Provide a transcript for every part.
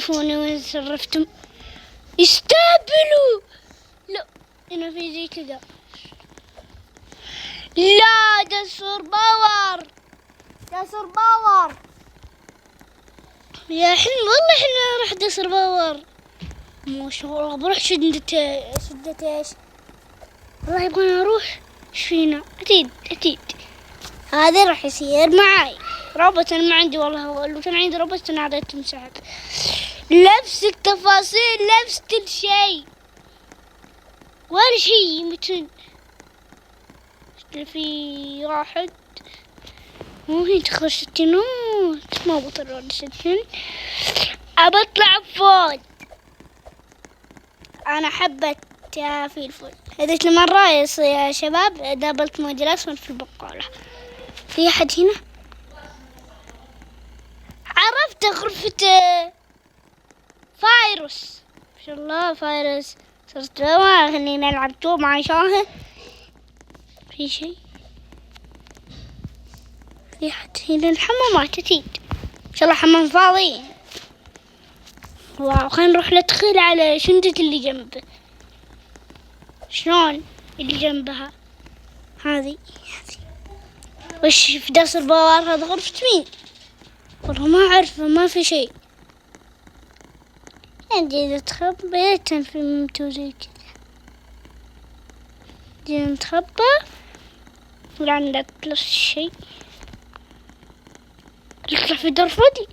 شوفوني وين تصرفتم. استهبلوا. لا هنا في زي كذا. لا ده صار باور. يا حلم والله احنا راح دسر باور. ما شاء الله بروح شدة ايش والله يبغى اروح. ايش فينا؟ اكيد هذا راح يصير معاي. روبوت انا ما عندي والله، لو كان عندي روبوت انا عطيته مساعد. نفس التفاصيل نفس كل شيء ولا شيء متن. في واحد مو هي تخرج ستينات ما بطلع ستين. أبطلع فوق. أنا حبت يا فلفل هذيك المرة يا شباب دابلت موديل أسود في البقالة. في أحد هنا؟ عرفت غرفة فايروس. ما شاء الله فايروس. صرت ما خلينا نلعب تو مع شاهد. في شيء؟ في أحد هنا؟ الحمامات أكيد. إن شاء الله حمام فاضي. واو خلينا نروح ندخل على شندة اللي جنبه. شلون اللي جنبها هذه وش في داس البوار؟ هذا غرفة مين؟ والله ما أعرف ما في شيء. عندي ندخل بيتا في ممتوزي كذا. جينا نتخبى ولا عندك بلس شيء. نطلع في دور فاضي.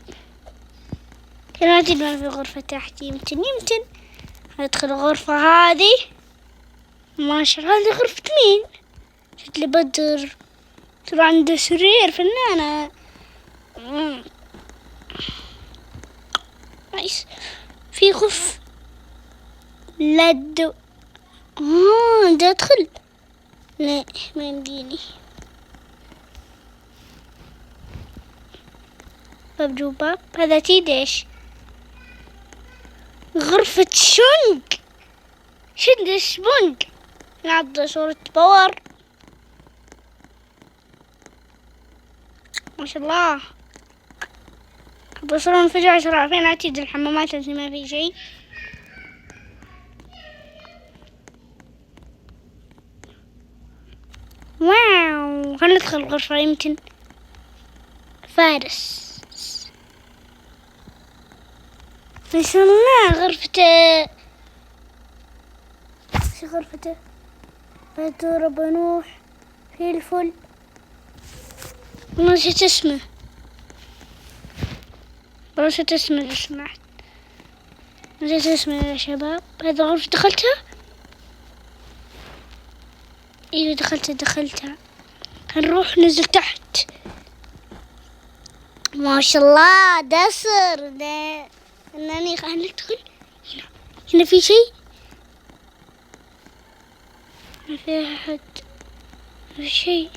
كان ما في غرفة تحت. يمكن ندخل الغرفة هذه. ما شاء الله هذه غرفة مين؟ شكل بدر. ترى عنده سرير فنانة. نايس. في غرفة لد. ده ادخل. لا ما يمديني. باب جوباب هذا تيدش. غرفة شنق. شد السبونج. نعض صورة باور. ما شاء الله. بصرون انفجار سرعة. فين عتيد الحمامات اللي ما في شيء. واو خلنا ندخل الغرفة يمكن فارس. ما شاء الله غرفته. شو غرفته؟ بدر بنوح في الفل. نسيت اسمه لو سمحت. نسيت اسمه يا شباب. هذا غرفة دخلتها؟ ايوه دخلتها. هنروح ننزل تحت. ما شاء الله دسر ده. انني خلينا ندخل. هنا في شيء. ما في احد. ما في شيء.